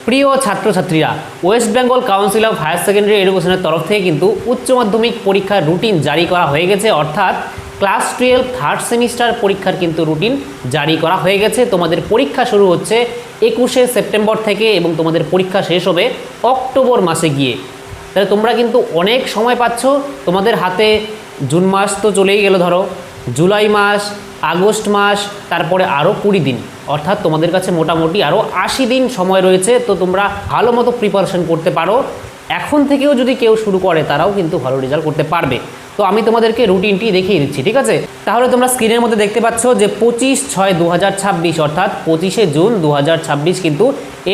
প্রিয় ছাত্রছাত্রীরা, West Bengal Council of Higher Secondary এডুকেশনের তরফ থেকে কিন্তু উচ্চ মাধ্যমিক পরীক্ষার রুটিন জারি করা হয়ে গেছে। অর্থাৎ ক্লাস 12 থার্ড সেমিস্টার পরীক্ষার কিন্তু রুটিন জারি করা হয়ে গেছে। তোমাদের পরীক্ষা শুরু হচ্ছে 21শে সেপ্টেম্বর থেকে এবং তোমাদের পরীক্ষা শেষ হবে অক্টোবর মাসে গিয়ে। তাহলে তোমরা কিন্তু অনেক সময় পাচ্ছ। তোমাদের হাতে জুন মাস তো চলেই গেল, ধরো জুলাই মাস, আগস্ট মাস, তারপরে আরও 20 দিন, অর্থাৎ তোমাদের কাছে মোটামুটি আরও 80 দিন সময় রয়েছে। তো তোমরা ভালো মতো প্রিপারেশন করতে পারো। এখন থেকেও যদি কেউ শুরু করে তারাও কিন্তু ভালো রেজাল্ট করতে পারবে। তো আমি তোমাদেরকে রুটিনটি দেখিয়ে দিচ্ছি, ঠিক আছে? তাহলে তোমরা স্ক্রিনের মধ্যে দেখতে পাচ্ছ যে 25/6/2026 অর্থাৎ 25শে জুন 2026 কিন্তু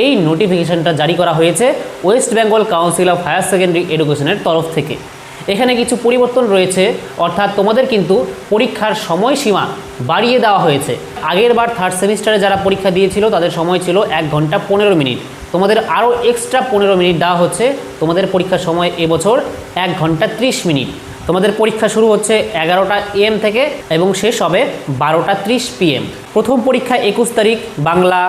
এই নোটিফিকেশনটা জারি করা হয়েছে West Bengal Council of Higher Secondary এডুকেশনের তরফ থেকে। এখানে কিছু পরিবর্তন রয়েছে, অর্থাৎ তোমাদের কিন্তু পরীক্ষার সময়সীমা বাড়িয়ে দেওয়া হয়েছে। আগের বার থার্ড সেমিস্টারে যারা পরীক্ষা দিয়েছিল তাদের সময় ছিল 1 ঘন্টা 15 মিনিট। তোমাদের আরও এক্সট্রা 15 মিনিট দেওয়া হচ্ছে। তোমাদের পরীক্ষার সময় এবছর 1 ঘন্টা 30 মিনিট। তোমাদের পরীক্ষা শুরু হচ্ছে 11টা AM থেকে এবং শেষ হবে 12টা 30 PM। প্রথম পরীক্ষা 21 তারিখ বাংলা,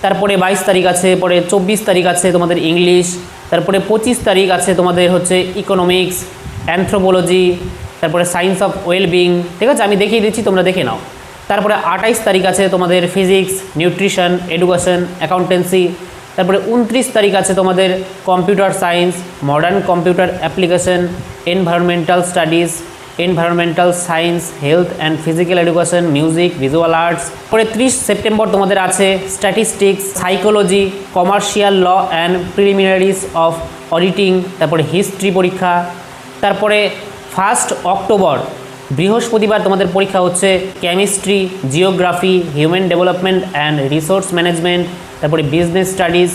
তারপরে 22 তারিখ আছে, পরে 24 তারিখ আছে তোমাদের ইংলিশ, তারপরে 25 তারিখ আছে তোমাদের হচ্ছে ইকোনমিক্স, অ্যানথ্রোপোলজি, তারপরে সায়েন্স অফ ওয়েলবিং, ঠিক আছে? আমি দেখিয়ে দিচ্ছি, তোমরা দেখে নাও। তারপরে 28 তারিখ আছে তোমাদের ফিজিক্স, নিউট্রিশন, এডুকেশন, অ্যাকাউন্টেন্সি, তারপরে 29 তারিখ আছে তোমাদের computer science, modern computer application, environmental studies, environmental science, health and physical education, music, visual arts. পরে 30 সেপ্টেম্বর তোমাদের আছে statistics, psychology, commercial law and preliminaries of auditing, তারপরে হিস্ট্রি পরীক্ষা। তারপরে 1 অক্টোবর বৃহস্পতিবার তোমাদের পরীক্ষা হচ্ছে chemistry, geography, human development and resource management, তারপরে বিজনেস স্টাডিজ।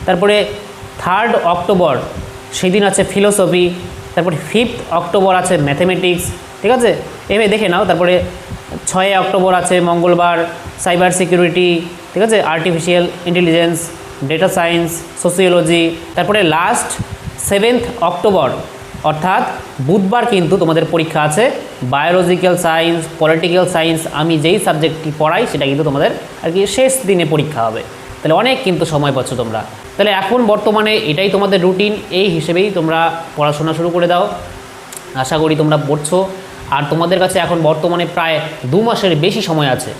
তারপরে 3 অক্টোবর সেদিন আছে ফিলোসফি। তারপরে 5 অক্টোবর আছে ম্যাথমেটিক্স, ঠিক আছে? এভাবে দেখে নাও। তারপরে 6 অক্টোবর আছে মঙ্গলবার সাইবার সিকিউরিটি, ঠিক আছে, artificial intelligence, data science, sociology. তারপরে লাস্ট 7 অক্টোবর অর্থাৎ বুধবার কিন্তু তোমাদের পরীক্ষা আছে বায়োলজিক্যাল সায়েন্স, পলিটিক্যাল সায়েন্স। আমি যেই সাবজেক্টটি পড়াই সেটা কিন্তু তোমাদের আর কি শেষ দিনে পরীক্ষা হবে। তাহলে অনেক কিন্তু সময় পাচ্ছ তোমরা। তাহলে এখন বর্তমানে এটাই তোমাদের রুটিন, এই হিসেবেই তোমরা পড়াশোনা শুরু করে দাও। আশা করি তোমরা পড়ছো। আর তোমাদের কাছে এখন বর্তমানে প্রায় 2 মাসের বেশি সময় আছে।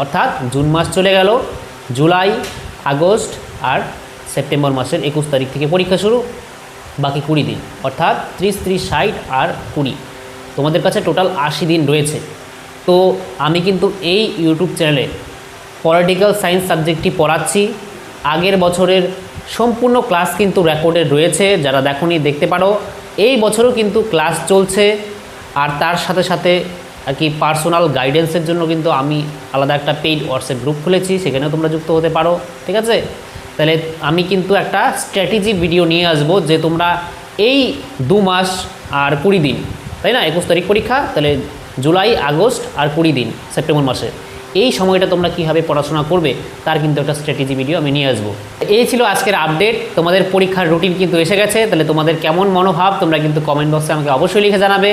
অর্থাৎ জুন মাস চলে গেল, জুলাই, আগস্ট আর সেপ্টেম্বর মাসের 21 তারিখ থেকে পরীক্ষা শুরু, বাকি 20 দিন, অর্থাৎ 30, 30, 60 আর 20। তোমাদের কাছে টোটাল 80 দিন রয়েছে। তো আমি কিন্তু এই ইউটিউব চ্যানেলে পলিটিক্যাল সায়েন্স সাবজেক্টটি পড়াচ্ছি। আগের বছরের সম্পূর্ণ ক্লাস কিন্তু রেকর্ডেড রয়েছে, যারা দেখোনি দেখতে পারো। এই বছরও কিন্তু ক্লাস চলছে। আর তার সাথে সাথে আর কি পার্সোনাল গাইডেন্সের জন্য কিন্তু আমি আলাদা একটা পেইড হোয়াটসঅ্যাপ গ্রুপ খুলেছি, সেখানেও তোমরা যুক্ত হতে পারো, ঠিক আছে? তাহলে আমি কিন্তু একটা স্ট্র্যাটেজি ভিডিও নিয়ে আসবো যে তোমরা এই 2 মাস আর 20 দিন, তাই না? 21 তারিখ পরীক্ষা, তাহলে জুলাই, আগস্ট আর 20 দিন সেপ্টেম্বর মাসে, এই সময়টা তোমরা কীভাবে পড়াশোনা করবে তার কিন্তু একটা স্ট্র্যাটেজি ভিডিও আমি নিয়ে আসবো। এই ছিল আজকের আপডেট। তোমাদের পরীক্ষার রুটিন কিন্তু এসে গেছে। তাহলে তোমাদের কেমন মনোভাব তোমরা কিন্তু কমেন্ট বক্সে আমাকে অবশ্যই লিখে জানাবে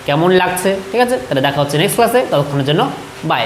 কেমন লাগছে, ঠিক আছে? তাহলে দেখা হচ্ছে নেক্সট ক্লাসে। ততক্ষণের জন্য বাই।